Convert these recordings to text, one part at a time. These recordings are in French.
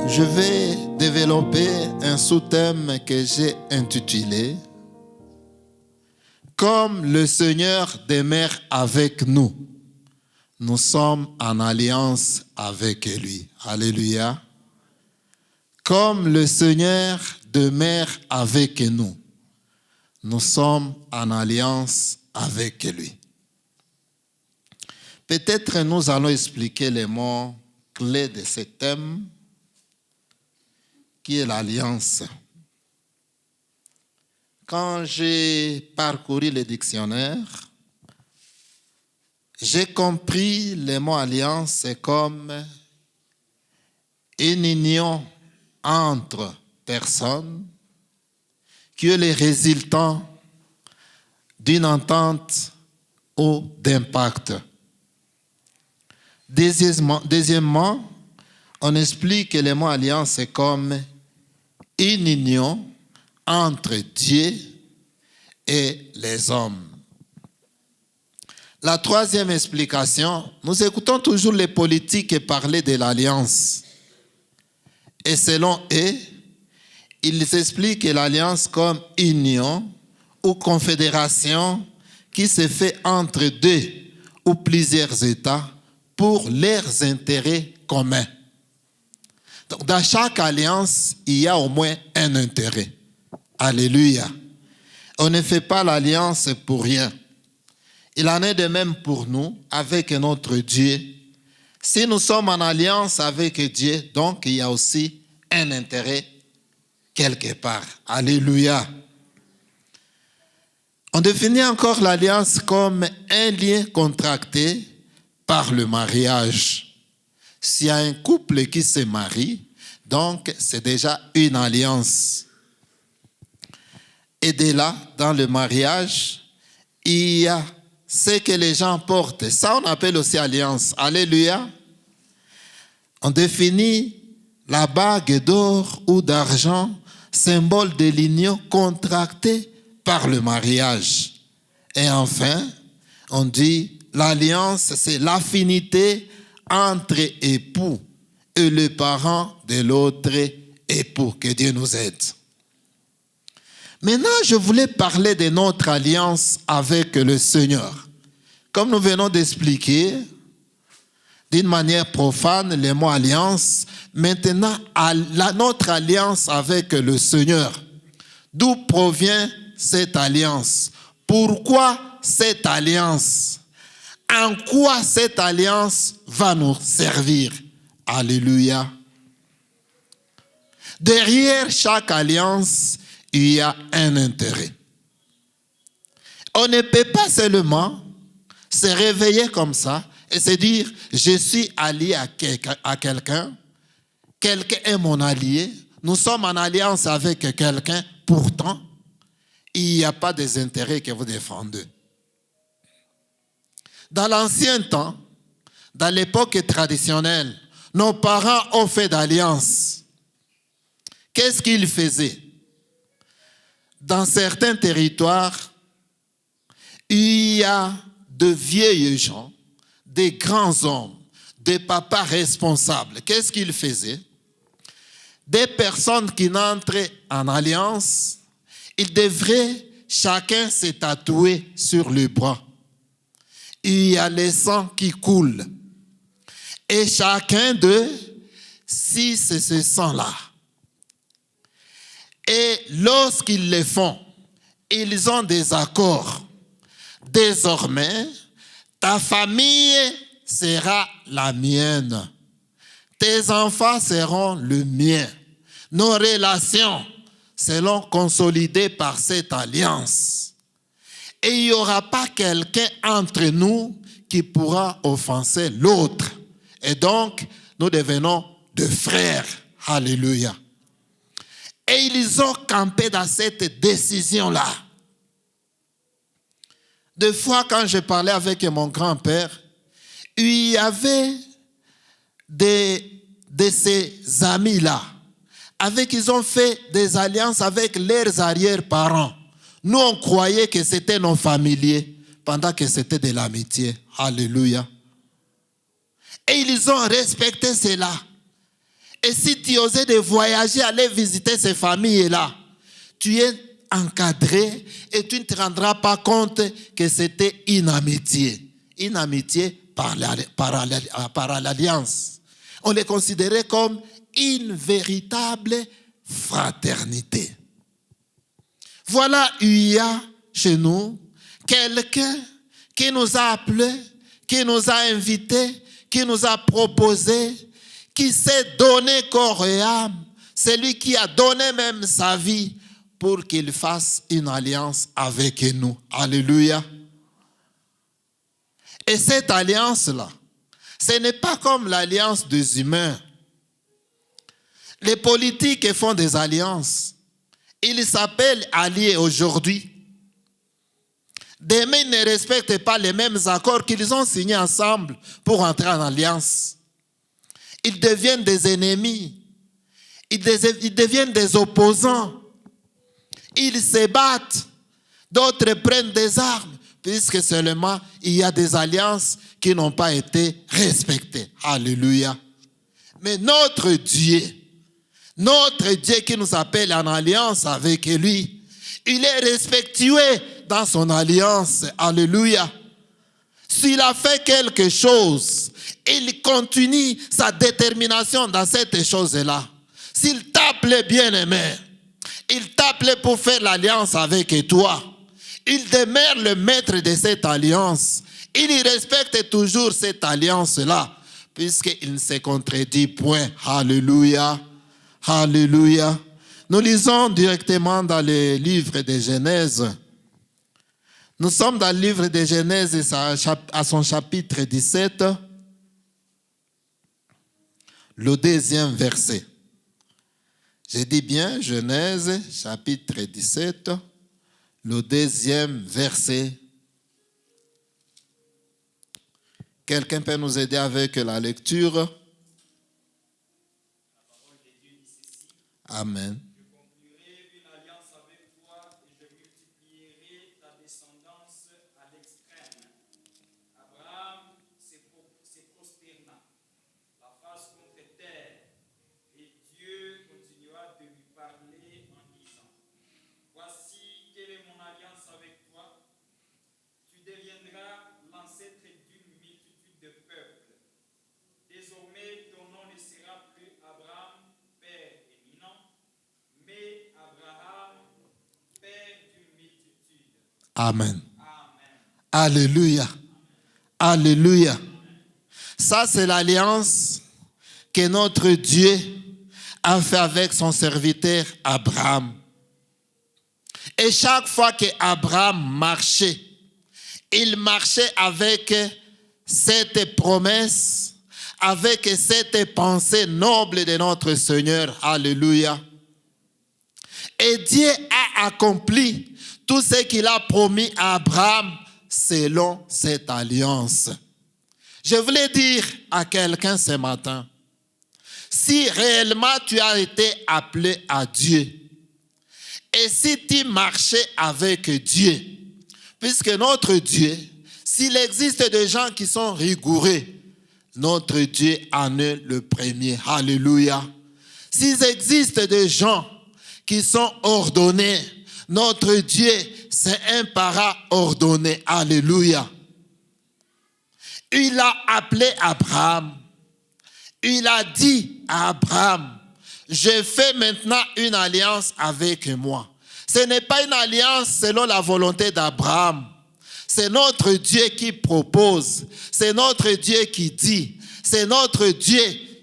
Je vais développer un sous-thème que j'ai intitulé « Comme le Seigneur demeure avec nous, nous sommes en alliance avec lui. » Alléluia. Comme le Seigneur demeure avec nous, nous sommes en alliance avec lui. Peut-être nous allons expliquer les mots clés de ce thème qui est l'alliance. Quand j'ai parcouru le dictionnaire, j'ai compris le mot alliance comme une union entre personnes qui est le résultat d'une entente ou d'impact. Deuxièmement, on explique que le mot alliance est comme une union entre Dieu et les hommes. La troisième explication, nous écoutons toujours les politiques parler de l'alliance. Et selon eux, ils expliquent l'alliance comme union ou confédération qui se fait entre deux ou plusieurs États pour leurs intérêts communs. Donc, dans chaque alliance, il y a au moins un intérêt. Alléluia. On ne fait pas l'alliance pour rien. Il en est de même pour nous, avec notre Dieu. Si nous sommes en alliance avec Dieu, donc il y a aussi un intérêt quelque part. Alléluia. On définit encore l'alliance comme un lien contracté par le mariage. S'il y a un couple qui se marie, donc c'est déjà une alliance. Et de là, dans le mariage, il y a ce que les gens portent. Ça, on appelle aussi alliance. Alléluia. On définit la bague d'or ou d'argent, symbole de l'union contractée par le mariage. Et enfin, on dit l'alliance, c'est l'affinité entre époux et le parent de l'autre époux. Que Dieu nous aide. Maintenant, je voulais parler de notre alliance avec le Seigneur. Comme nous venons d'expliquer, d'une manière profane, le mot alliance, maintenant, notre alliance avec le Seigneur. D'où provient cette alliance? Pourquoi cette alliance? En quoi cette alliance va nous servir? Alléluia. Derrière chaque alliance, il y a un intérêt. On ne peut pas seulement se réveiller comme ça et se dire, je suis allié à quelqu'un, quelqu'un est mon allié, nous sommes en alliance avec quelqu'un, pourtant, il n'y a pas des intérêts que vous défendez. Dans l'ancien temps, dans l'époque traditionnelle, nos parents ont fait d'alliance. Qu'est-ce qu'ils faisaient? Dans certains territoires, il y a de vieilles gens, des grands hommes, des papas responsables. Qu'est-ce qu'ils faisaient? Des personnes qui n'entraient en alliance, ils devraient chacun se tatouer sur le bras. Il y a le sang qui coule. Et chacun d'eux, si c'est ce sang-là. Et lorsqu'ils le font, ils ont des accords. Désormais, ta famille sera la mienne. Tes enfants seront le mien. Nos relations seront consolidées par cette alliance. Et il n'y aura pas quelqu'un entre nous qui pourra offenser l'autre. Et donc, nous devenons de frères. Alléluia. Et ils ont campé dans cette décision-là. Des fois, quand je parlais avec mon grand-père, il y avait de ces amis-là, avec qui ils ont fait des alliances avec leurs arrière-parents. Nous, on croyait que c'était nos familiers, pendant que c'était de l'amitié. Alléluia. Et ils ont respecté cela. Et si tu osais de voyager, aller visiter ces familles-là, tu es encadré et tu ne te rendras pas compte que c'était une amitié. Une amitié par l'alliance. On les considérait comme une véritable fraternité. Voilà, il y a chez nous quelqu'un qui nous a appelés, qui nous a invités, qui nous a proposé, qui s'est donné corps et âme. C'est lui qui a donné même sa vie pour qu'il fasse une alliance avec nous. Alléluia. Et cette alliance-là, ce n'est pas comme l'alliance des humains. Les politiques font des alliances. Ils s'appellent alliés aujourd'hui. Demain, ils ne respectent pas les mêmes accords qu'ils ont signés ensemble pour entrer en alliance. Ils deviennent des ennemis. Ils deviennent des opposants. Ils se battent. D'autres prennent des armes, puisque seulement il y a des alliances qui n'ont pas été respectées. Alléluia. Mais notre Dieu qui nous appelle en alliance avec lui, il est respectueux dans son alliance. Alléluia. S'il a fait quelque chose, il continue sa détermination dans cette chose-là. S'il t'appelait bien-aimé, il t'appelait pour faire l'alliance avec toi. Il demeure le maître de cette alliance. Il respecte toujours cette alliance-là, puisqu'il ne se contredit point. Alléluia. Alléluia. Nous lisons directement dans le livre de Genèse. Nous sommes dans le livre de Genèse à son chapitre 17, le 2e verset. Je dis bien Genèse chapitre 17, le 2e verset. Quelqu'un peut nous aider avec la lecture? Amen. Je conclurai une alliance avec toi et je multiplierai ta descendance à l'extrême. Abraham se prosterna, la face contre terre, et Dieu continua de lui parler en disant: Voici quelle est mon alliance avec toi. Tu deviendras l'ancêtre d'une multitude de peuples. Désormais, ton nom ne sera plus Abraham, père éminent, mais Abraham, père d'une multitude. Amen. Amen. Alléluia. Alléluia. Ça, c'est l'alliance que notre Dieu a fait avec son serviteur Abraham. Et chaque fois qu'Abraham marchait, il marchait avec cette promesse, avec cette pensée noble de notre Seigneur. Alléluia. Et Dieu a accompli tout ce qu'il a promis à Abraham selon cette alliance. Je voulais dire à quelqu'un ce matin, si réellement tu as été appelé à Dieu, et si tu marchais avec Dieu, puisque notre Dieu, s'il existe des gens qui sont rigoureux, notre Dieu en est le premier. Alléluia. S'il existe des gens qui sont ordonnés, notre Dieu, c'est un parent ordonné. Alléluia. Il a appelé Abraham. Il a dit à Abraham, je fais maintenant une alliance avec moi. Ce n'est pas une alliance selon la volonté d'Abraham. C'est notre Dieu qui propose. C'est notre Dieu qui dit. C'est notre Dieu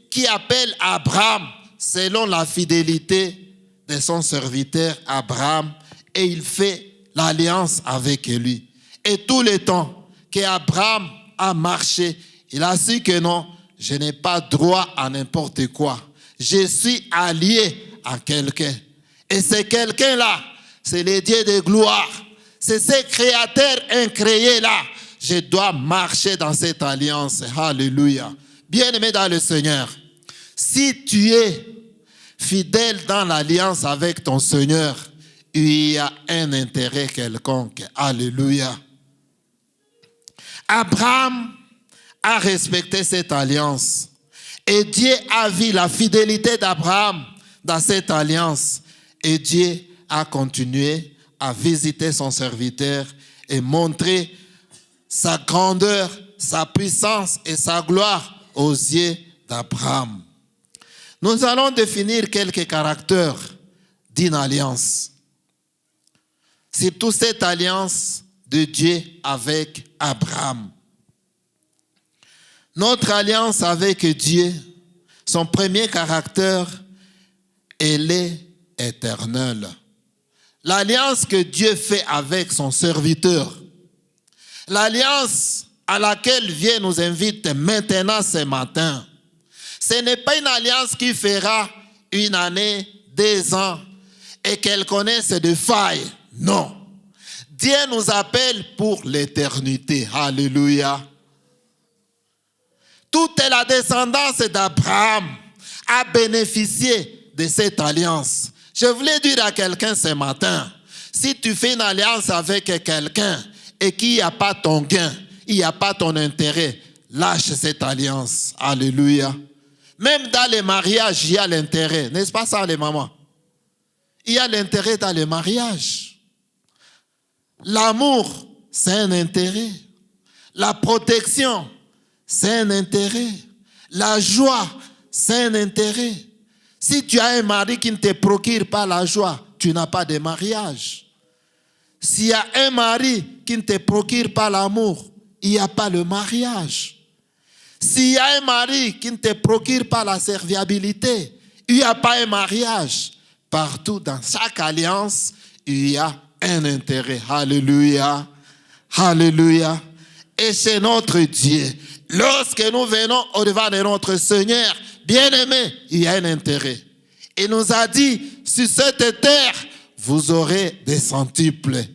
qui appelle Abraham selon la fidélité de son serviteur Abraham. Et il fait l'alliance avec lui. Et tout le temps qu'Abraham a marché, il a su que non, je n'ai pas droit à n'importe quoi. Je suis allié à quelqu'un. Et ce quelqu'un-là, c'est le Dieu de gloire. C'est ce créateur incréé-là. Je dois marcher dans cette alliance. Alléluia. Bien-aimé dans le Seigneur, si tu es fidèle dans l'alliance avec ton Seigneur, il y a un intérêt quelconque. Alléluia. Abraham a respecté cette alliance. Et Dieu a vu la fidélité d'Abraham dans cette alliance. Et Dieu a continué à visiter son serviteur et montrer sa grandeur, sa puissance et sa gloire aux yeux d'Abraham. Nous allons définir quelques caractères d'une alliance. Surtout cette alliance de Dieu avec Abraham. Notre alliance avec Dieu, son premier caractère, elle est éternelle. L'alliance que Dieu fait avec son serviteur, l'alliance à laquelle Dieu nous invite maintenant ce matin, ce n'est pas une alliance qui fera une année, 2 ans et qu'elle connaisse de failles. Non. Dieu nous appelle pour l'éternité. Alléluia. Toute la descendance d'Abraham a bénéficié de cette alliance. Je voulais dire à quelqu'un ce matin, si tu fais une alliance avec quelqu'un et qu'il n'y a pas ton gain, il n'y a pas ton intérêt, lâche cette alliance. Alléluia. Même dans les mariages, il y a l'intérêt. N'est-ce pas ça, les mamans? Il y a l'intérêt dans les mariages. L'amour, c'est un intérêt. La protection, c'est un intérêt. La joie, c'est un intérêt. Si tu as un mari qui ne te procure pas la joie, tu n'as pas de mariage. S'il y a un mari qui ne te procure pas l'amour, il n'y a pas le mariage. S'il y a un mari qui ne te procure pas la serviabilité, il n'y a pas un mariage. Partout, dans chaque alliance, il y a un intérêt. Alléluia. Alléluia. Et c'est notre Dieu. Lorsque nous venons au-devant de notre Seigneur, bien-aimé, il y a un intérêt. Il nous a dit, sur cette terre, vous aurez des centuples.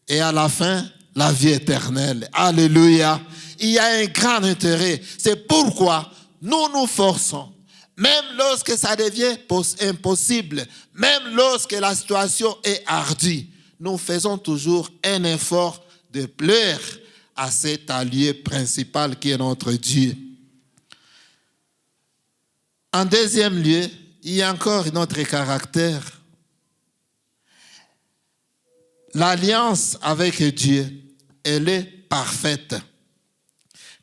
Et à la fin, la vie éternelle. Alléluia. Il y a un grand intérêt. C'est pourquoi nous nous forçons. Même lorsque ça devient impossible, même lorsque la situation est hardie, nous faisons toujours un effort de plaire à cet allié principal qui est notre Dieu. En deuxième lieu, il y a encore notre caractère. L'alliance avec Dieu, elle est parfaite,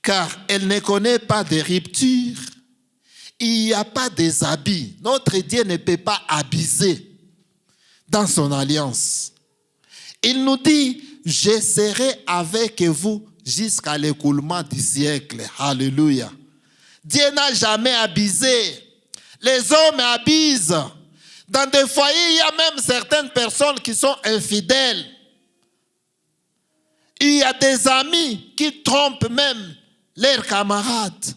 car elle ne connaît pas de rupture. Il n'y a pas des habits. Notre Dieu ne peut pas abuser dans son alliance. Il nous dit, je serai avec vous jusqu'à l'écoulement du siècle. Alléluia. Dieu n'a jamais abusé. Les hommes abusent. Dans des foyers, il y a même certaines personnes qui sont infidèles. Il y a des amis qui trompent même leurs camarades.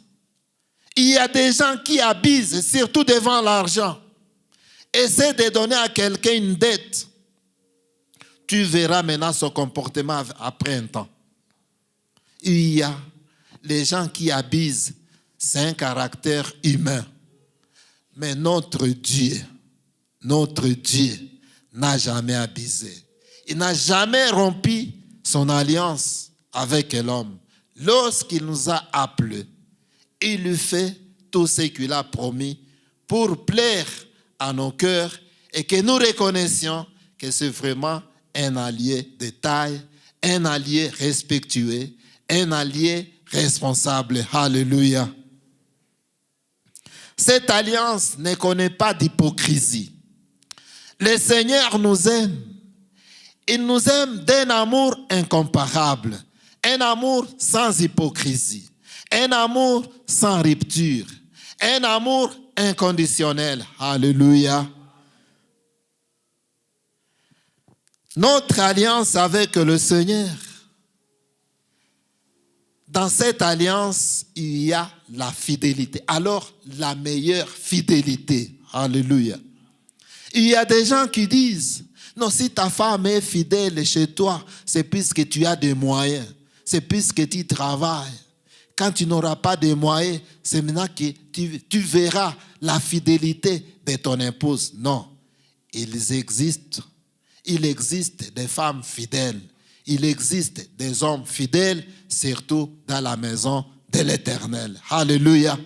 Il y a des gens qui abusent, surtout devant l'argent. Essaie de donner à quelqu'un une dette. Tu verras maintenant son comportement après un temps. Il y a les gens qui abusent. C'est un caractère humain. Mais notre Dieu n'a jamais abusé. Il n'a jamais rompu son alliance avec l'homme. Lorsqu'il nous a appelés, il lui fait tout ce qu'il a promis pour plaire à nos cœurs et que nous reconnaissions que c'est vraiment un allié de taille, un allié respectueux, un allié responsable. Alléluia. Cette alliance ne connaît pas d'hypocrisie. Le Seigneur nous aime. Il nous aime d'un amour incomparable, un amour sans hypocrisie. Un amour sans rupture. Un amour inconditionnel. Alléluia. Notre alliance avec le Seigneur. Dans cette alliance, il y a la fidélité. Alors, la meilleure fidélité. Alléluia. Il y a des gens qui disent, non, si ta femme est fidèle chez toi, c'est puisque tu as des moyens. C'est puisque tu travailles. Quand tu n'auras pas de moyens, c'est maintenant que tu verras la fidélité de ton épouse. Non, ils existent. il existe des femmes fidèles. Il existe des hommes fidèles, surtout dans la maison de l'Éternel. Alléluia.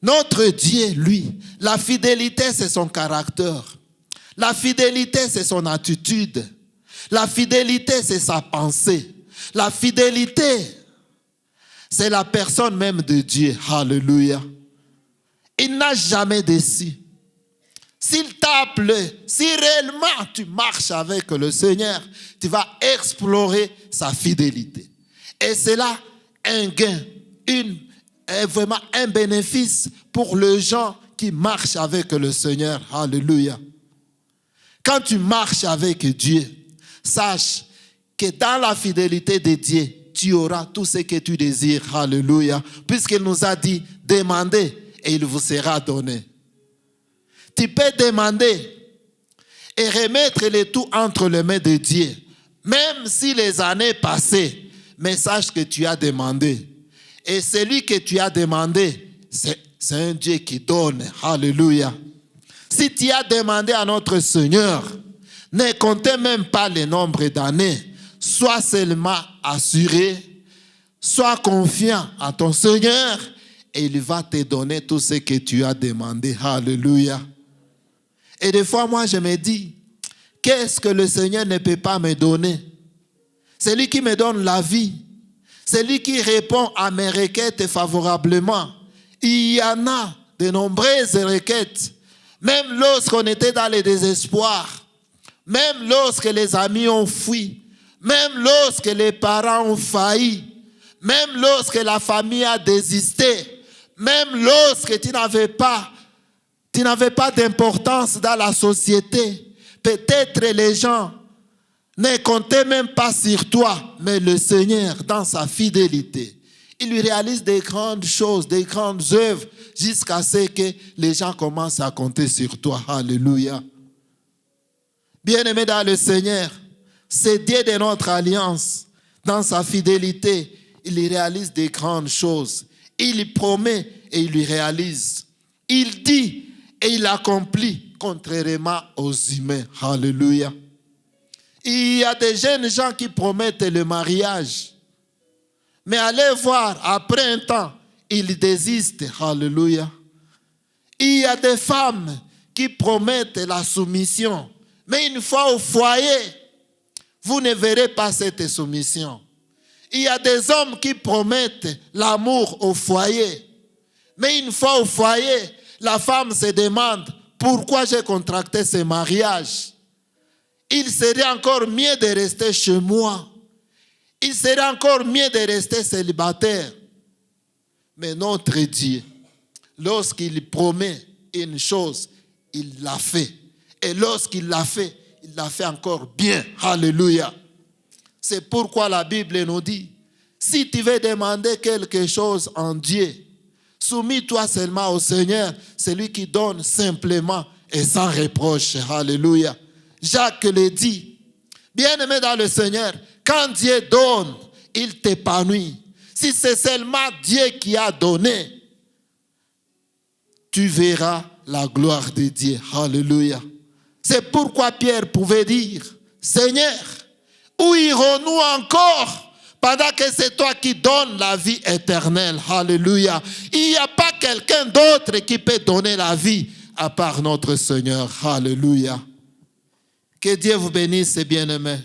Notre Dieu, lui, la fidélité, c'est son caractère. La fidélité, c'est son attitude. La fidélité, c'est sa pensée. La fidélité, c'est la personne même de Dieu. Alléluia. Il n'a jamais déçu. S'il t'a appelé, si réellement tu marches avec le Seigneur, tu vas explorer sa fidélité. Et c'est là un gain, vraiment un bénéfice pour les gens qui marchent avec le Seigneur. Alléluia. Quand tu marches avec Dieu, sache que dans la fidélité de Dieu, tu auras tout ce que tu désires. Alléluia. Puisqu'il nous a dit, demandez et il vous sera donné. Tu peux demander et remettre le tout entre les mains de Dieu. Même si les années passées, mais sache que tu as demandé. Et celui que tu as demandé, c'est un Dieu qui donne. Alléluia. Si tu as demandé à notre Seigneur, ne comptez même pas le nombre d'années. Sois seulement assuré, sois confiant à ton Seigneur et il va te donner tout ce que tu as demandé. Alléluia. Et des fois, moi, je me dis, qu'est-ce que le Seigneur ne peut pas me donner? C'est lui qui me donne la vie. C'est lui qui répond à mes requêtes favorablement. Il y en a de nombreuses requêtes. Même lorsqu'on était dans le désespoir, même lorsque les amis ont fui, même lorsque les parents ont failli, même lorsque la famille a désisté, même lorsque tu n'avais pas d'importance dans la société, peut-être les gens ne comptaient même pas sur toi, mais le Seigneur, dans sa fidélité, il lui réalise des grandes choses, des grandes œuvres, jusqu'à ce que les gens commencent à compter sur toi. Alléluia. Bien-aimé dans le Seigneur, c'est Dieu de notre alliance. Dans sa fidélité, il réalise des grandes choses. Il promet et il lui réalise. Il dit et il accomplit, contrairement aux humains. Alléluia. Il y a des jeunes gens qui promettent le mariage. Mais allez voir, après un temps, ils désistent. Alléluia. Il y a des femmes qui promettent la soumission. Mais une fois au foyer, vous ne verrez pas cette soumission. Il y a des hommes qui promettent l'amour au foyer. Mais une fois au foyer, la femme se demande pourquoi j'ai contracté ce mariage. Il serait encore mieux de rester chez moi. Il serait encore mieux de rester célibataire. Mais notre Dieu, lorsqu'il promet une chose, il l'a fait. Et lorsqu'il l'a fait, il l'a fait encore bien. Alléluia. C'est pourquoi la Bible nous dit, si tu veux demander quelque chose en Dieu, soumis-toi seulement au Seigneur, c'est lui qui donne simplement et sans reproche. Alléluia. Jacques le dit, bien-aimé dans le Seigneur, quand Dieu donne, il t'épanouit. Si c'est seulement Dieu qui a donné, tu verras la gloire de Dieu. Alléluia. C'est pourquoi Pierre pouvait dire, Seigneur, où irons-nous encore pendant que c'est toi qui donnes la vie éternelle? Alléluia. Il n'y a pas quelqu'un d'autre qui peut donner la vie à part notre Seigneur. Alléluia. Que Dieu vous bénisse, bien-aimés.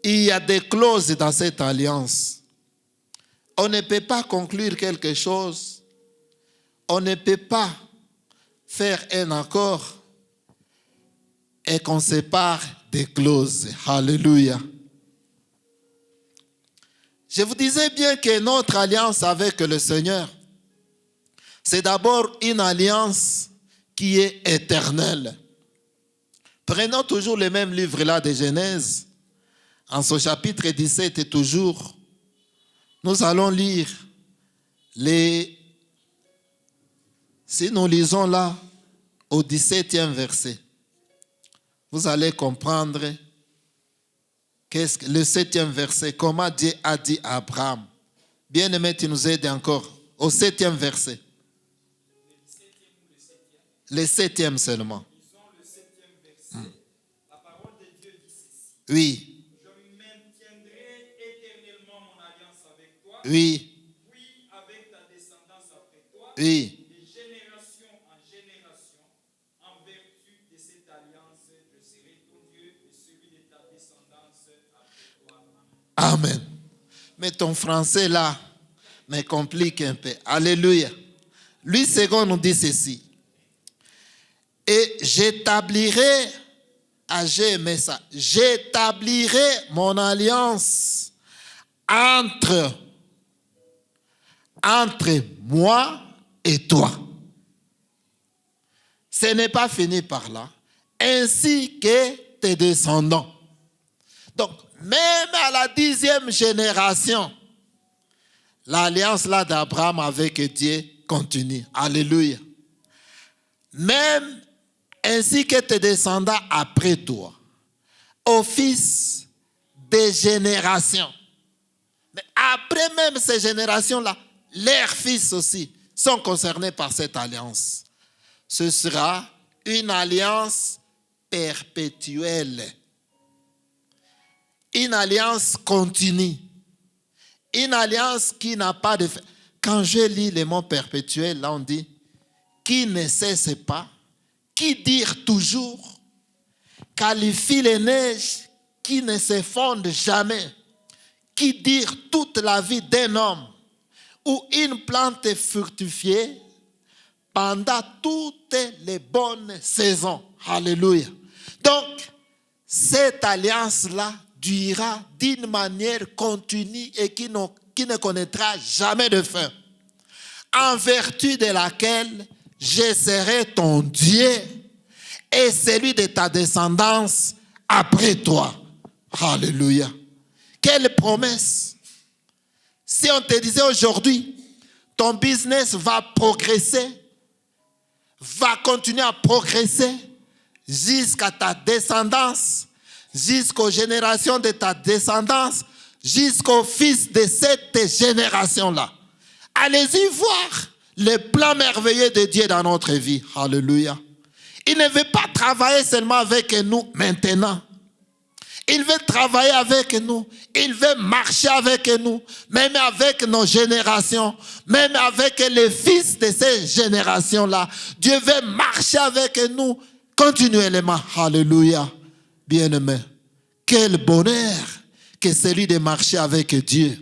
Il y a des clauses dans cette alliance. On ne peut pas conclure quelque chose. On ne peut pas faire un accord et qu'on sépare des clauses. Alléluia. Je vous disais bien que notre alliance avec le Seigneur, c'est d'abord une alliance qui est éternelle. Prenons toujours le même livre-là de Genèse. En ce chapitre 17 et toujours, nous allons lire si nous lisons là au 17e verset, vous allez comprendre le 7e verset, comment Dieu a dit à Abraham. Bien-aimé, tu nous aides encore au 7e verset. Le 7e seulement. Lisons le 7e verset. La parole de Dieu dit ceci. Oui, Je maintiendrai éternellement mon alliance avec toi. oui, Oui, avec ta descendance après toi. oui. De génération en génération, en vertu de cette alliance, je serai ton Dieu et celui de ta descendance après toi. Amen. Mais ton français là me complique un peu. Alléluia. Lui, second, nous dit ceci. Et j'établirai, j'ai aimé ça, j'établirai mon alliance entre moi et toi. Ce n'est pas fini par là. Ainsi que tes descendants. Donc, même à la 10e génération, l'alliance là d'Abraham avec Dieu continue. Alléluia. Même ainsi que tes descendants après toi, au fils des générations. Mais après même ces générations-là, leurs fils aussi sont concernés par cette alliance. Ce sera une alliance perpétuelle. Une alliance continue. Une alliance qui n'a pas de fin. Quand je lis le mot perpétuel, là on dit qui ne cesse pas, qui dire toujours, qualifie les neiges qui ne se fondent jamais, qui dire toute la vie d'un homme ou une plante fructifiée pendant toutes les bonnes saisons. Alléluia. Donc, cette alliance-là durera d'une manière continue et qui ne connaîtra jamais de fin. En vertu de laquelle je serai ton Dieu et celui de ta descendance après toi. Alléluia. Quelle promesse. Si on te disait aujourd'hui, ton business va progresser, va continuer à progresser jusqu'à ta descendance, jusqu'aux générations de ta descendance, jusqu'au fils de cette génération-là. Allez-y voir le plan merveilleux de Dieu dans notre vie. Alléluia. Il ne veut pas travailler seulement avec nous maintenant. Il veut travailler avec nous. Il veut marcher avec nous. Même avec nos générations. Même avec les fils de ces générations-là. Dieu veut marcher avec nous continuellement. Alléluia. Bien-aimé. Quel bonheur que celui de marcher avec Dieu.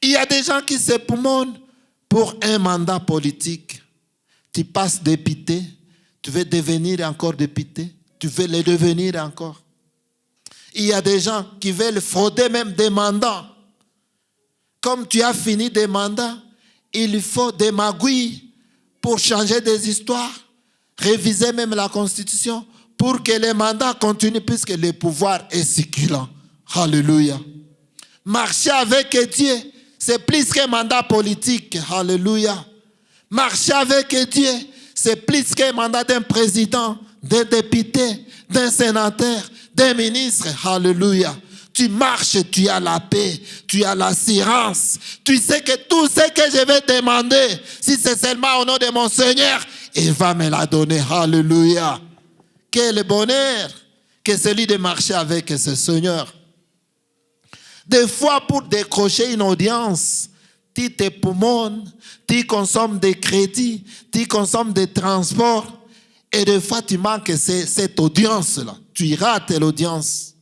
Il y a des gens qui se poumonnent pour un mandat politique. Tu passes député. Tu veux devenir encore député. Tu veux le devenir encore. Il y a des gens qui veulent frauder même des mandats. Comme tu as fini des mandats, il faut des magouilles pour changer des histoires, réviser même la Constitution pour que les mandats continuent puisque le pouvoir est circulant. Alléluia. Marcher avec Dieu, c'est plus qu'un mandat politique. Alléluia. Marcher avec Dieu, c'est plus qu'un mandat d'un président, d'un député, d'un sénateur, d'un ministre. Alléluia. Tu marches, tu as la paix, tu as l'assurance. Tu sais que tout ce que je vais demander, si c'est seulement au nom de mon Seigneur, il va me la donner. Alléluia. Quel bonheur que celui de marcher avec ce Seigneur. Des fois, pour décrocher une audience, tu te poumonnes, tu consommes des crédits, tu consommes des transports. Et des fois, tu manques cette audience-là. Tu rates l'audience.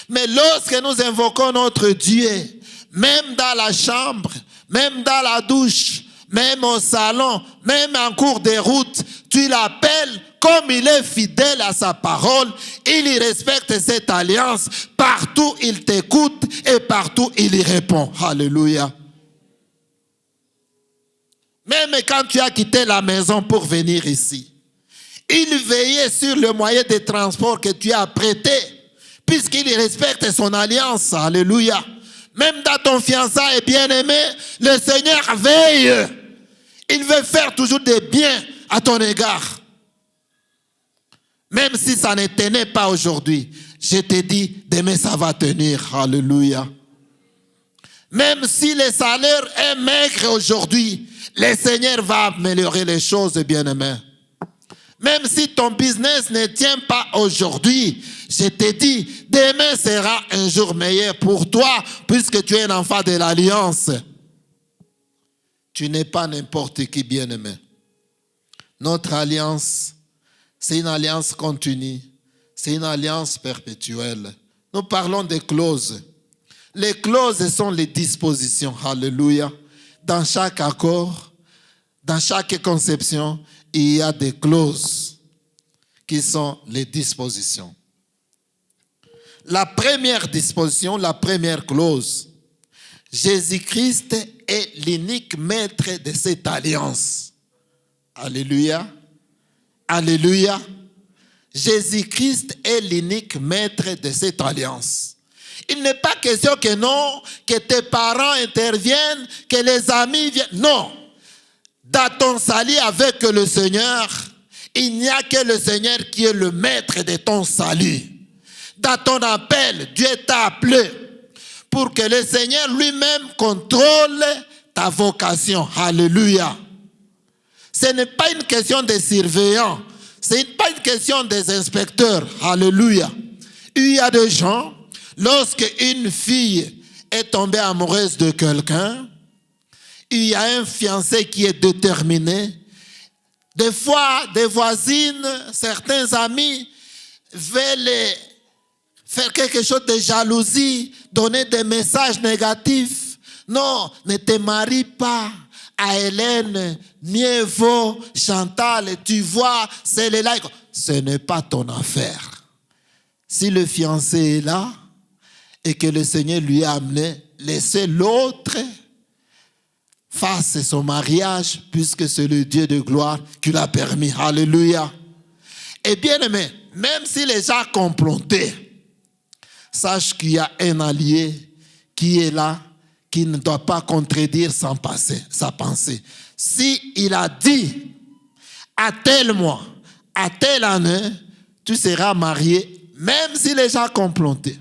Mais lorsque nous invoquons notre Dieu, même dans la chambre, même dans la douche, même au salon, même en cours de route, tu l'appelles comme il est fidèle à sa parole. Il respecte cette alliance. Partout, il t'écoute et partout, il y répond. Alléluia. Même quand tu as quitté la maison pour venir ici, il veillait sur le moyen de transport que tu as prêté, puisqu'il respecte son alliance. Alléluia. Même dans ton fiançailles bien-aimé, le Seigneur veille. Il veut faire toujours des biens à ton égard. Même si ça ne tenait pas aujourd'hui, je te dis, demain ça va tenir. Alléluia. Même si le salaire est maigre aujourd'hui, le Seigneur va améliorer les choses, bien-aimés. Même si ton business ne tient pas aujourd'hui, je te dis, demain sera un jour meilleur pour toi, puisque tu es un enfant de l'Alliance. Tu n'es pas n'importe qui, bien-aimé. Notre alliance, c'est une alliance continue. C'est une alliance perpétuelle. Nous parlons des clauses. Les clauses sont les dispositions. Alléluia. Dans chaque accord, dans chaque conception, il y a des clauses qui sont les dispositions. La première disposition, la première clause, Jésus-Christ est l'unique maître de cette alliance. Alléluia. Alléluia. Jésus-Christ est l'unique maître de cette alliance. Il n'est pas question que non, que tes parents interviennent, que les amis viennent. Non. Dans ton salut avec le Seigneur, il n'y a que le Seigneur qui est le maître de ton salut. Dans ton appel, Dieu t'a appelé pour que le Seigneur lui-même contrôle ta vocation. Alléluia. Ce n'est pas une question des surveillants. Ce n'est pas une question des inspecteurs. Alléluia. Il y a des gens, lorsque une fille est tombée amoureuse de quelqu'un, il y a un fiancé qui est déterminé. Des fois, des voisines, certains amis veulent faire quelque chose de jalousie, donner des messages négatifs. Non, ne te marie pas à Hélène, mieux vaut Chantal, tu vois, c'est les likes. Ce n'est pas ton affaire. Si le fiancé est là et que le Seigneur lui a amené, laissez l'autre fasse son mariage, puisque c'est le Dieu de gloire qui l'a permis. Alléluia. Et bien aimé, même si les gens complotaient, sache qu'il y a un allié qui est là, qui ne doit pas contredire sa pensée. Si il a dit, à tel mois, à telle année, tu seras marié, même si les gens complotaient,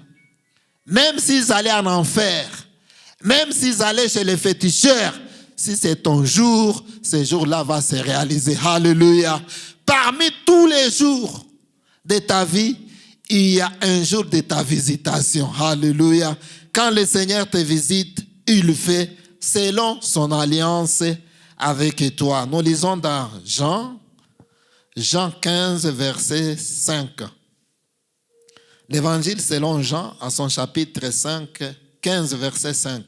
même s'ils allaient en enfer, même s'ils allaient chez les féticheurs, si c'est ton jour, ce jour-là va se réaliser. Alléluia. Parmi tous les jours de ta vie, il y a un jour de ta visitation. Alléluia. Quand le Seigneur te visite, il le fait selon son alliance avec toi. Nous lisons dans Jean 15, verset 5. L'évangile selon Jean, à son chapitre 5, 15, verset 5.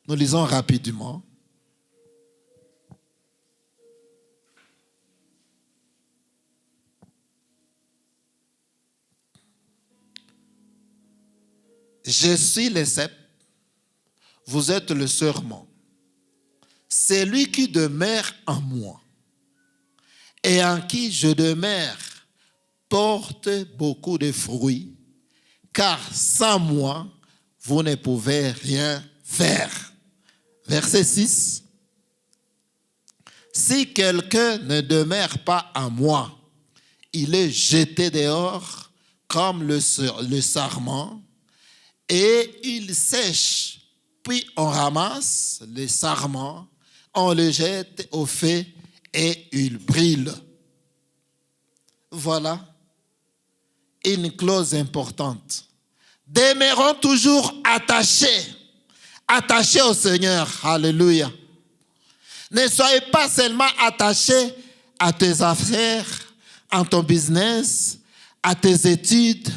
Nous lisons rapidement. Je suis le cep, vous êtes le serment. Celui qui demeure en moi et en qui je demeure porte beaucoup de fruits, car sans moi, vous ne pouvez rien faire. Verset 6. Si quelqu'un ne demeure pas en moi, il est jeté dehors comme le sarment, et il sèche. Puis on ramasse les sarments, on le jette au feu et il brûle. Voilà une clause importante. Demeurons toujours attachés au Seigneur. Alléluia. Ne soyez pas seulement attachés à tes affaires, à ton business, à tes études,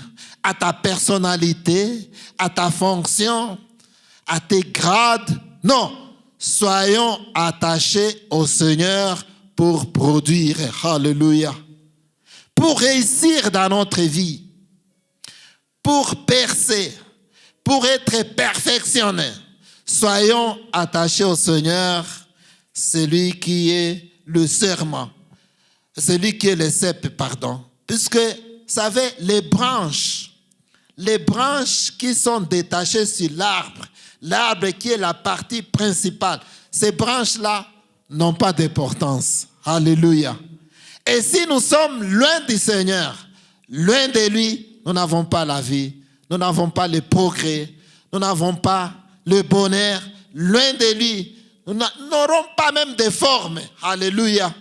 à ta personnalité, à ta fonction, à tes grades. Non, soyons attachés au Seigneur pour produire. Alléluia. Pour réussir dans notre vie, pour percer, pour être perfectionnés, soyons attachés au Seigneur, celui qui est le serment, celui qui est le cep, pardon. Puisque, vous savez, les branches qui sont détachées sur l'arbre qui est la partie principale, ces branches-là n'ont pas d'importance. Alléluia. Et si nous sommes loin du Seigneur, loin de lui, nous n'avons pas la vie, nous n'avons pas le progrès, nous n'avons pas le bonheur. Loin de lui, nous n'aurons pas même de forme. Alléluia.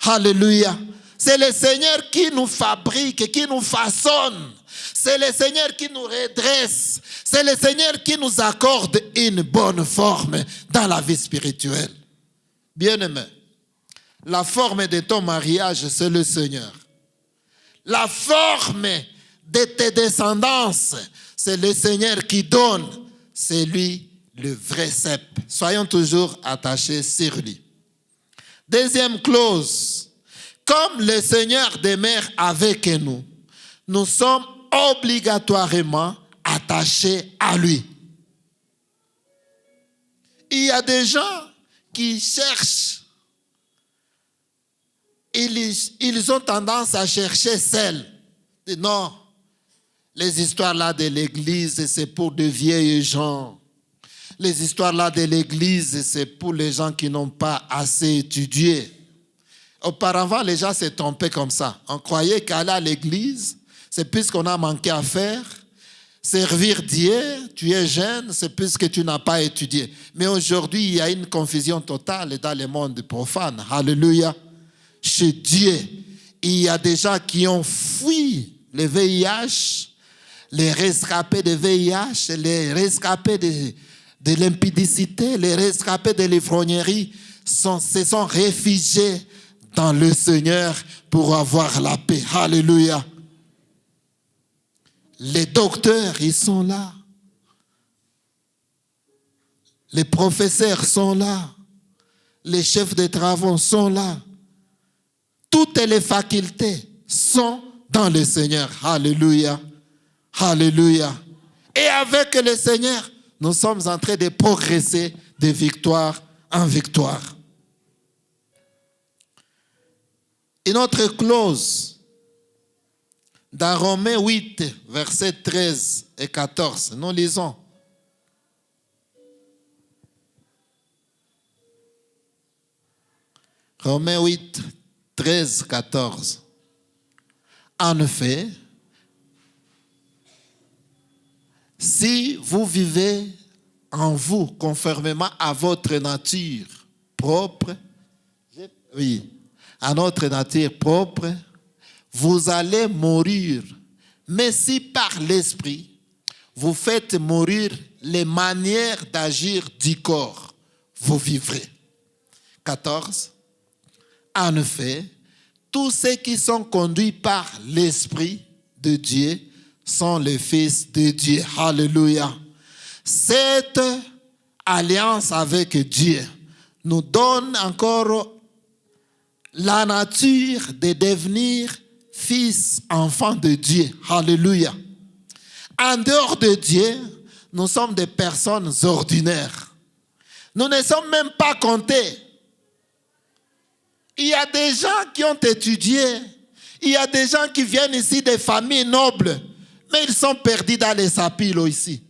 Alléluia. C'est le Seigneur qui nous fabrique, qui nous façonne. C'est le Seigneur qui nous redresse. C'est le Seigneur qui nous accorde une bonne forme dans la vie spirituelle. Bien-aimé, la forme de ton mariage, c'est le Seigneur. La forme de tes descendances, c'est le Seigneur qui donne. C'est lui le vrai cep. Soyons toujours attachés sur lui. Deuxième clause. Comme le Seigneur demeure avec nous, nous sommes obligatoirement attachés à lui. Il y a des gens qui cherchent, ils ont tendance à chercher celle. Non, les histoires là de l'église, c'est pour de vieilles gens. Les histoires là de l'église, c'est pour les gens qui n'ont pas assez étudié. Auparavant, les gens se trompaient comme ça. On croyait qu'aller à l'église, c'est puisqu'on a manqué à faire. Servir Dieu, tu es jeune, c'est puisque tu n'as pas étudié. Mais aujourd'hui, il y a une confusion totale dans le monde profane. Alléluia. Chez Dieu, il y a des gens qui ont fui le VIH, les rescapés de VIH, les rescapés de l'impudicité, les rescapés de l'ivrognerie se sont réfugiés dans le Seigneur pour avoir la paix. Alléluia. Les docteurs, ils sont là. Les professeurs sont là. Les chefs de travaux sont là. Toutes les facultés sont dans le Seigneur. Alléluia. Alléluia. Et avec le Seigneur, nous sommes en train de progresser de victoire en victoire. Une autre clause, dans Romains 8, versets 13 et 14, nous lisons. Romains 8, 13, 14. En effet, si vous vivez en vous conformément à votre nature propre, à notre nature propre, vous allez mourir. Mais si par l'esprit, vous faites mourir les manières d'agir du corps, vous vivrez. 14. En effet, tous ceux qui sont conduits par l'Esprit de Dieu sont les fils de Dieu. Alléluia. Cette alliance avec Dieu nous donne encore la nature de devenir fils, enfants de Dieu. Alléluia. En dehors de Dieu, nous sommes des personnes ordinaires. Nous ne sommes même pas comptés. Il y a des gens qui ont étudié. Il y a des gens qui viennent ici des familles nobles. Mais ils sont perdus dans les sapilles ici.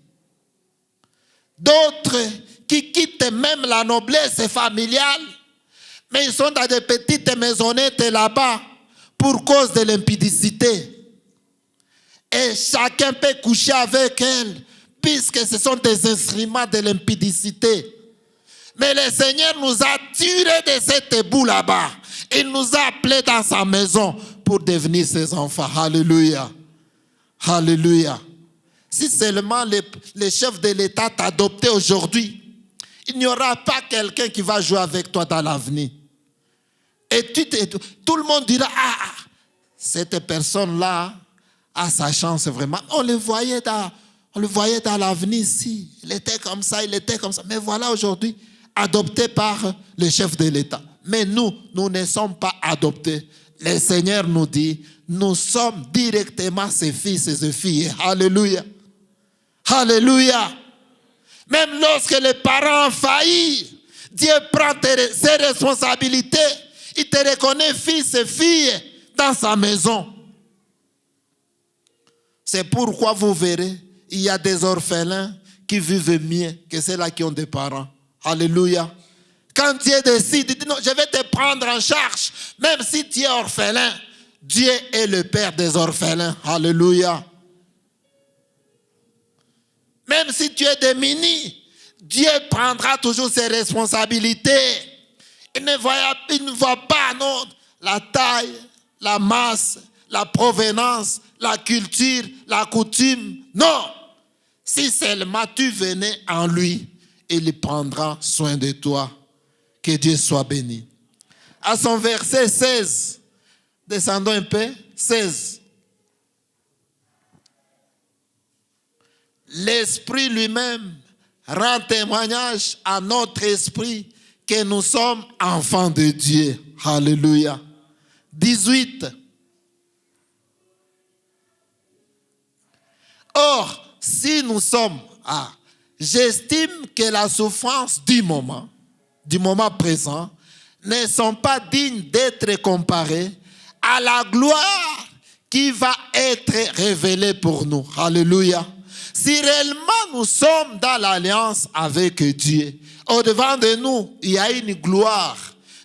D'autres qui quittent même la noblesse familiale. Mais ils sont dans des petites maisonnettes là-bas pour cause de l'impudicité. Et chacun peut coucher avec elle puisque ce sont des instruments de l'impudicité. Mais le Seigneur nous a tirés de cette boue là-bas. Il nous a appelés dans sa maison pour devenir ses enfants. Alléluia. Alléluia. Si seulement les chefs de l'État t'adoptaient aujourd'hui, il n'y aura pas quelqu'un qui va jouer avec toi dans l'avenir. Et tout le monde dira, cette personne-là a sa chance vraiment. On le voyait dans l'avenir ici. Il était comme ça, il était comme ça. Mais voilà aujourd'hui, adopté par le chef de l'État. Mais nous ne sommes pas adoptés. Le Seigneur nous dit, nous sommes directement ses fils et ses filles. Alléluia. Alléluia. Même lorsque les parents ont failli, Dieu prend ses responsabilités. Il te reconnaît fils et filles dans sa maison. C'est pourquoi vous verrez, il y a des orphelins qui vivent mieux que ceux-là qui ont des parents. Alléluia. Quand Dieu décide, il dit non, je vais te prendre en charge. Même si tu es orphelin, Dieu est le Père des orphelins. Alléluia. Même si tu es démuni, Dieu prendra toujours ses responsabilités. Il ne voit pas non, la taille, la masse, la provenance, la culture, la coutume. Non. Si seulement tu venais en lui, il prendra soin de toi. Que Dieu soit béni. À son verset 16, descendons un peu, 16. L'Esprit lui-même rend témoignage à notre esprit que nous sommes enfants de Dieu. Alléluia. 18. Or, si nous sommes, j'estime que la souffrance du moment présent, ne sont pas dignes d'être comparées à la gloire qui va être révélée pour nous. Alléluia. Si réellement nous sommes dans l'alliance avec Dieu, au-devant de nous, il y a une gloire.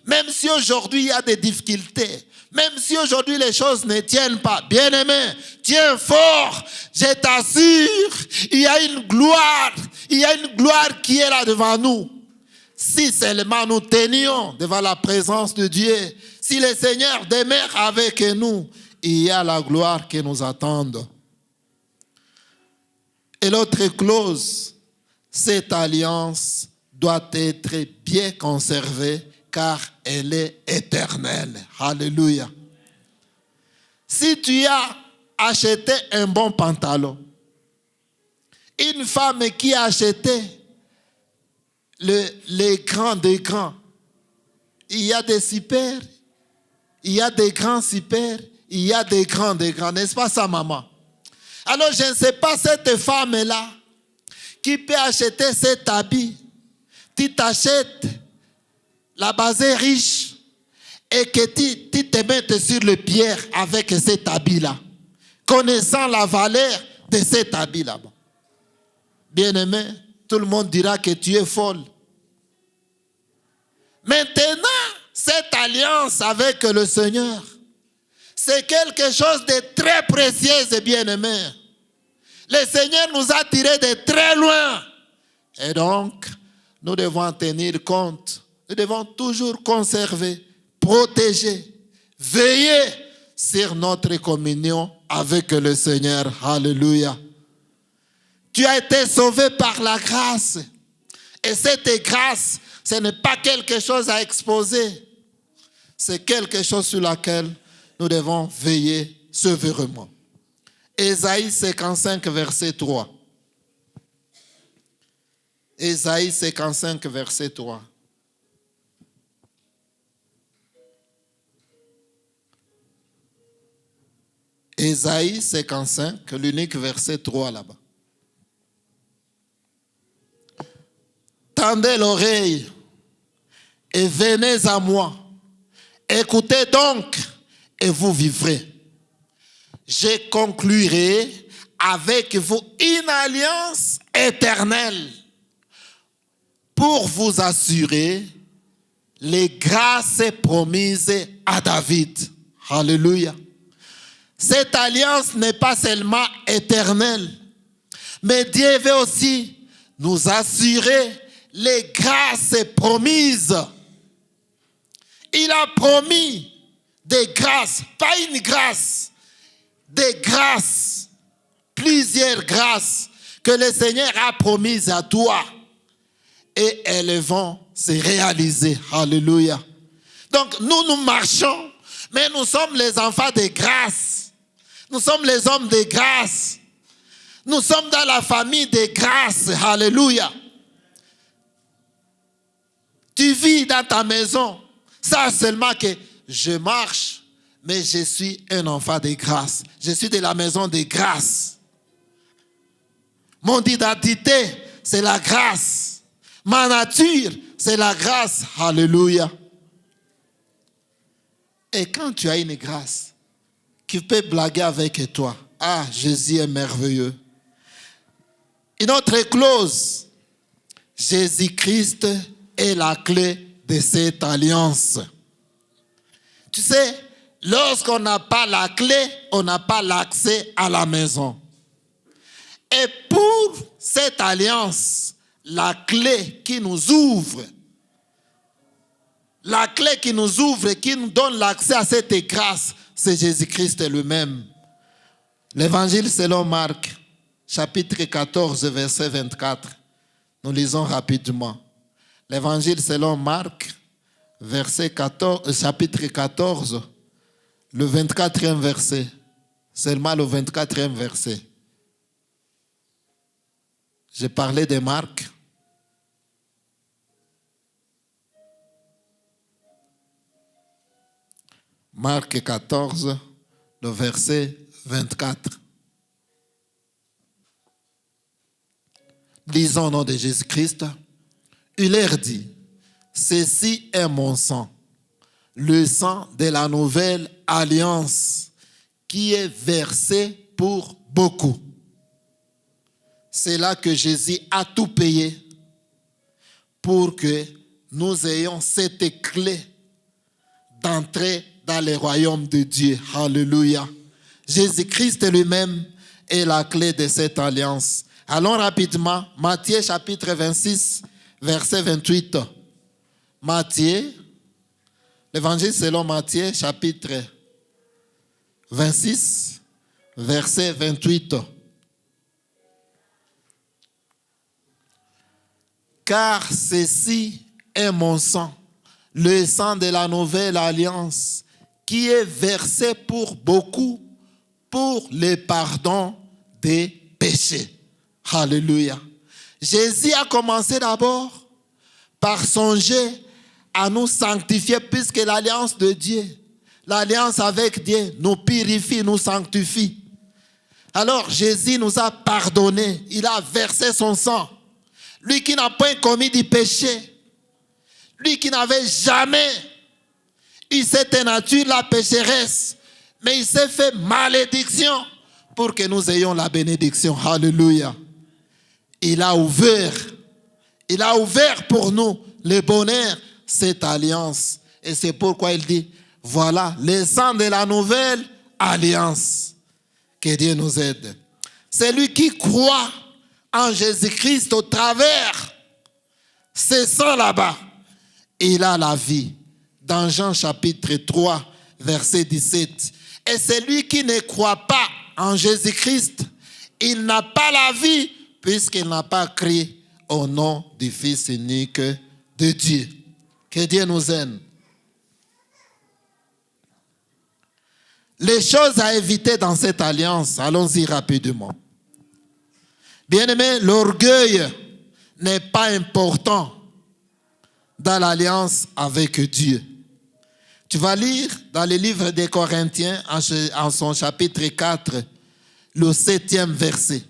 Même si aujourd'hui il y a des difficultés, même si aujourd'hui les choses ne tiennent pas, bien-aimé, tiens fort, je t'assure, il y a une gloire qui est là devant nous. Si seulement nous tenions devant la présence de Dieu, si le Seigneur demeure avec nous, il y a la gloire qui nous attend. Et l'autre clause, cette alliance doit être bien conservée car elle est éternelle. Alléluia. Si tu as acheté un bon pantalon, une femme qui a acheté les grands des grands, il y a des super, il y a des grands super, il y a des grands, n'est-ce pas ça, maman? Alors, je ne sais pas cette femme-là qui peut acheter cet habit. Tu t'achètes la basée riche et que tu te mettes sur le pierre avec cet habit-là, connaissant la valeur de cet habit-là. Bien-aimé, tout le monde dira que tu es folle. Maintenant, cette alliance avec le Seigneur, c'est quelque chose de très précieux et bien-aimé. Le Seigneur nous a tirés de très loin. Et donc, nous devons en tenir compte. Nous devons toujours conserver, protéger, veiller sur notre communion avec le Seigneur. Alléluia. Tu as été sauvé par la grâce. Et cette grâce, ce n'est pas quelque chose à exposer. C'est quelque chose sur laquelle nous devons veiller sévèrement. Ésaïe 55, verset 3. Ésaïe 55, verset 3. Ésaïe 55, l'unique verset 3 là-bas. Tendez l'oreille et venez à moi. Écoutez donc et vous vivrez. Je conclurai avec vous une alliance éternelle pour vous assurer les grâces promises à David. Alléluia. Cette alliance n'est pas seulement éternelle, mais Dieu veut aussi nous assurer les grâces promises. Il a promis des grâces, pas une grâce, des grâces, plusieurs grâces que le Seigneur a promises à toi. Et elles vont se réaliser. Alléluia. Donc nous marchons, mais nous sommes les enfants de grâce. Nous sommes les hommes de grâce. Nous sommes dans la famille de grâce. Alléluia. Tu vis dans ta maison, ça seulement que je marche, mais je suis un enfant de grâce. Je suis de la maison de grâce. Mon identité, c'est la grâce. Ma nature, c'est la grâce. Alléluia. Et quand tu as une grâce qui peut blaguer avec toi, ah, Jésus est merveilleux. Une autre clause, Jésus-Christ est la clé de cette alliance. Tu sais, lorsqu'on n'a pas la clé, on n'a pas l'accès à la maison. Et pour cette alliance, la clé qui nous ouvre, qui nous donne l'accès à cette grâce, c'est Jésus-Christ lui-même. L'évangile selon Marc, chapitre 14, verset 24. Nous lisons rapidement. L'évangile selon Marc, chapitre 14, le 24e verset. Seulement le 24e verset. J'ai parlé de Marc. Marc 14, le verset 24. Lisons au nom de Jésus-Christ. Il leur dit, ceci est mon sang, le sang de la nouvelle alliance qui est versé pour beaucoup. C'est là que Jésus a tout payé pour que nous ayons cette clé d'entrer dans le royaume de Dieu. Alléluia. Jésus-Christ lui-même est la clé de cette alliance. Allons rapidement. Matthieu chapitre 26, verset 28. Matthieu, l'évangile selon Matthieu chapitre 26, verset 28. Car ceci est mon sang, le sang de la nouvelle alliance, qui est versé pour beaucoup, pour le pardon des péchés. Alléluia. Jésus a commencé d'abord par songer à nous sanctifier, puisque l'alliance de Dieu, l'alliance avec Dieu, nous purifie, nous sanctifie. Alors Jésus nous a pardonné, il a versé son sang. Lui qui n'a point commis du péché, lui qui n'avait jamais eu cette nature, la pécheresse, mais il s'est fait malédiction pour que nous ayons la bénédiction. Alléluia. Il a ouvert pour nous le bonheur, cette alliance. Et c'est pourquoi il dit, voilà, le sang de la nouvelle alliance. Que Dieu nous aide. Celui qui croit en Jésus-Christ au travers ce sang là-bas, il a la vie. Dans Jean chapitre 3, verset 17. Et celui qui ne croit pas en Jésus-Christ, il n'a pas la vie, puisqu'il n'a pas cru au nom du Fils unique de Dieu. Que Dieu nous aide. Les choses à éviter dans cette alliance, allons-y rapidement. Bien-aimés, l'orgueil n'est pas important dans l'alliance avec Dieu. Tu vas lire dans le livre des Corinthiens, en son chapitre 4, le 7e verset.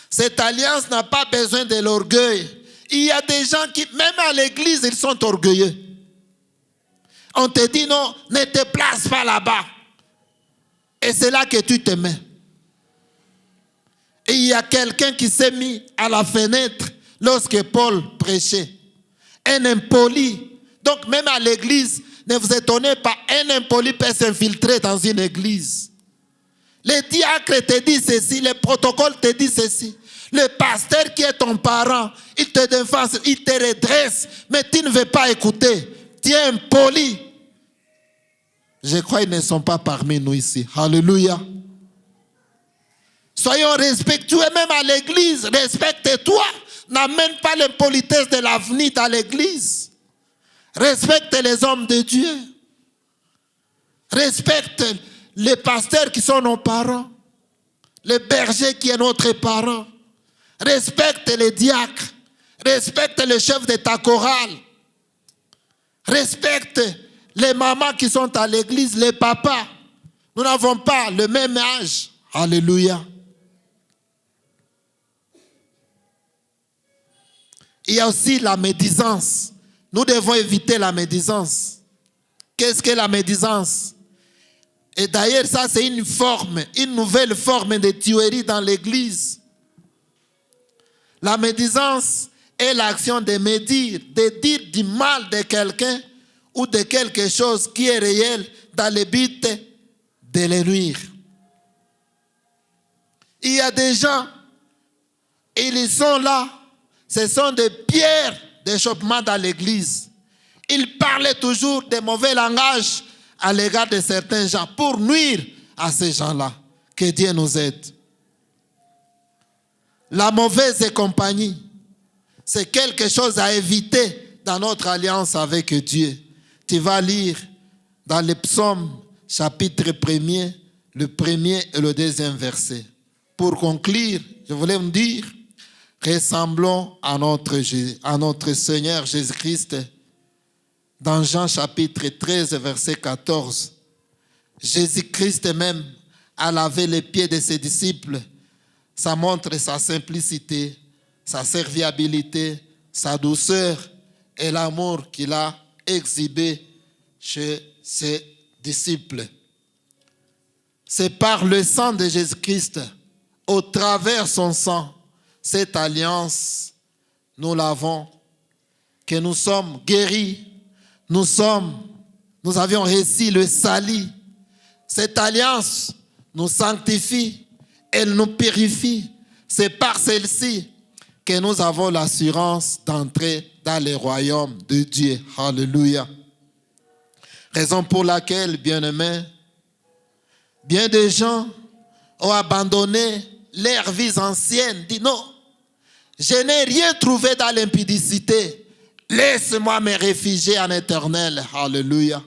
Cette alliance n'a pas besoin de l'orgueil. Il y a des gens qui, même à l'église, ils sont orgueilleux. On te dit non, ne te place pas là-bas. Et c'est là que tu te mets. Et il y a quelqu'un qui s'est mis à la fenêtre lorsque Paul prêchait. Un impoli. Donc même à l'église, ne vous étonnez pas, un impoli peut s'infiltrer dans une église. Le diacre te dit ceci, le protocole te dit ceci. Le pasteur qui est ton parent, il te défend, il te redresse, mais tu ne veux pas écouter. Tu es impoli. Je crois qu'ils ne sont pas parmi nous ici. Alléluia. Soyons respectueux même à l'église. Respecte-toi. N'amène pas l'impolitesse de l'avenir à l'église. Respecte les hommes de Dieu. Respecte les pasteurs qui sont nos parents. Le berger qui est notre parent. Respecte les diacres. Respecte le chef de ta chorale. Respecte les mamans qui sont à l'église, les papas. Nous n'avons pas le même âge. Alléluia. Il y a aussi la médisance. Nous devons éviter la médisance. Qu'est-ce que la médisance? Et d'ailleurs, ça c'est une nouvelle forme de tuerie dans l'église. La médisance est l'action de médire, de dire du mal de quelqu'un ou de quelque chose qui est réel dans le but de le nuire. Il y a des gens, ils sont là, ce sont des pierres d'achoppement dans l'église. Ils parlaient toujours de mauvais langage à l'égard de certains gens pour nuire à ces gens-là. Que Dieu nous aide. La mauvaise compagnie, c'est quelque chose à éviter dans notre alliance avec Dieu. Tu vas lire dans les psaumes, chapitre 1er, le 1er et le 2e verset. Pour conclure, je voulais me dire, ressemblons à notre Seigneur Jésus-Christ. Dans Jean chapitre 13, verset 14, Jésus-Christ même a lavé les pieds de ses disciples. Ça montre sa simplicité, sa serviabilité, sa douceur et l'amour qu'il a exhibé chez ses disciples. C'est par le sang de Jésus-Christ, au travers son sang, cette alliance, nous l'avons, que nous sommes guéris, nous avions réussi le salut. Cette alliance nous sanctifie, elle nous purifie. C'est par celle-ci que nous avons l'assurance d'entrer dans le royaume de Dieu. Alléluia. Raison pour laquelle, bien-aimés, bien des gens ont abandonné leur vie ancienne, dit non, je n'ai rien trouvé dans l'impudicité. Laisse-moi me réfugier en éternel. Alléluia.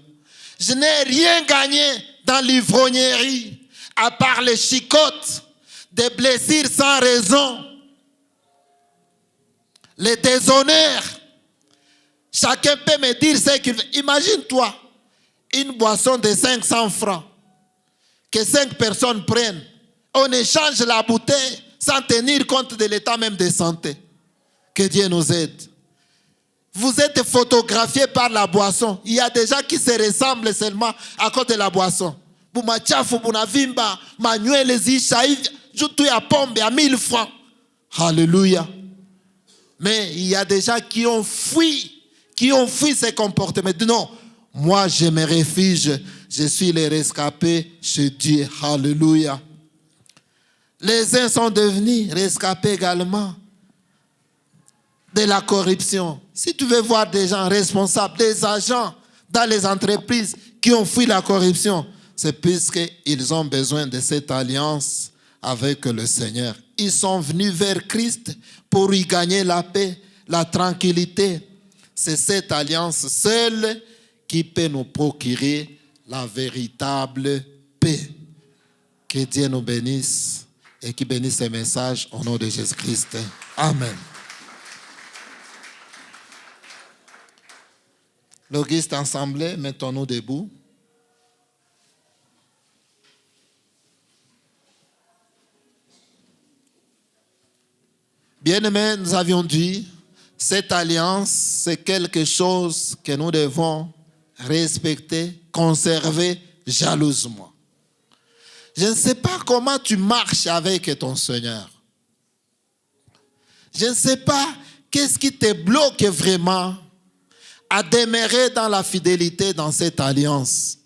Je n'ai rien gagné dans l'ivrognerie, à part les chicottes, des blessures sans raison, les déshonneurs. Chacun peut me dire ce qu'il veut. Imagine-toi, une boisson de 500 francs, que 5 personnes prennent. On échange la bouteille sans tenir compte de l'état même de santé. Que Dieu nous aide. Vous êtes photographié par la boisson. Il y a des gens qui se ressemblent seulement à cause de la boisson. Bumachafu, bunavimba, manuel zisha, jutu ya pombe à 1000 francs. Alléluia. Mais il y a des gens qui ont fui ces comportements. Non, moi je me réfugie, je suis le rescapé chez Dieu. Alléluia. Les uns sont devenus rescapés également de la corruption. Si tu veux voir des gens responsables, des agents dans les entreprises qui ont fui la corruption, c'est puisqu'ils ont besoin de cette alliance avec le Seigneur. Ils sont venus vers Christ pour y gagner la paix, la tranquillité. C'est cette alliance seule qui peut nous procurer la véritable paix. Que Dieu nous bénisse et qui bénisse ces messages au nom de Jésus-Christ. Amen. L'Auguste Assemblée, mettons-nous debout. Bien-aimés, nous avions dit, cette alliance, c'est quelque chose que nous devons respecter, conserver jalousement. Je ne sais pas comment tu marches avec ton Seigneur. Je ne sais pas qu'est-ce qui te bloque vraiment à demeurer dans la fidélité dans cette alliance.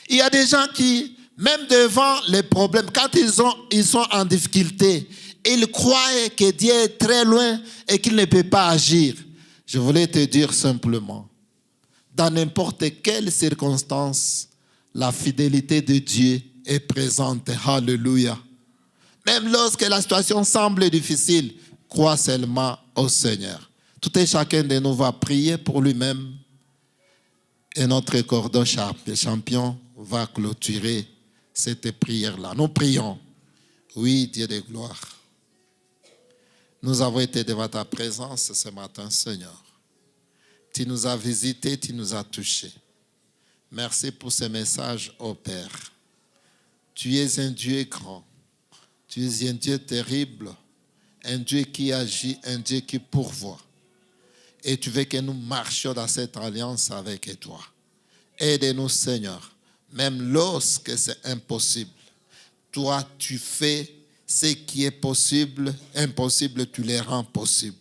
Il y a des gens qui, même devant les problèmes, quand ils sont en difficulté, ils croient que Dieu est très loin et qu'il ne peut pas agir. Je voulais te dire simplement, dans n'importe quelle circonstance, la fidélité de Dieu est présente. Alléluia. Même lorsque la situation semble difficile, crois seulement au Seigneur. Tout et chacun de nous va prier pour lui-même et notre cordon champion va clôturer cette prière-là. Nous prions. Oui, Dieu de gloire. Nous avons été devant ta présence ce matin, Seigneur. Tu nous as visités, tu nous as touchés. Merci pour ce message, ô Père. Tu es un Dieu grand. Tu es un Dieu terrible. Un Dieu qui agit, un Dieu qui pourvoit. Et tu veux que nous marchions dans cette alliance avec toi. Aide-nous, Seigneur, même lorsque c'est impossible. Toi, tu fais ce qui est possible, impossible, tu les rends possible.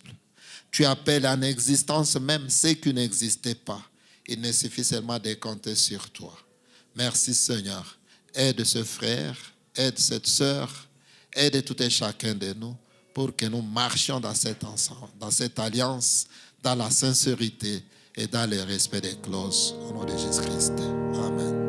Tu appelles en existence même ce qui n'existait pas. Il ne suffit seulement de compter sur toi. Merci, Seigneur. Aide ce frère, aide cette sœur, aide tout et chacun de nous pour que nous marchions dans cet ensemble, dans cette alliance, dans la sincérité et dans le respect des clauses. Au nom de Jésus-Christ. Amen.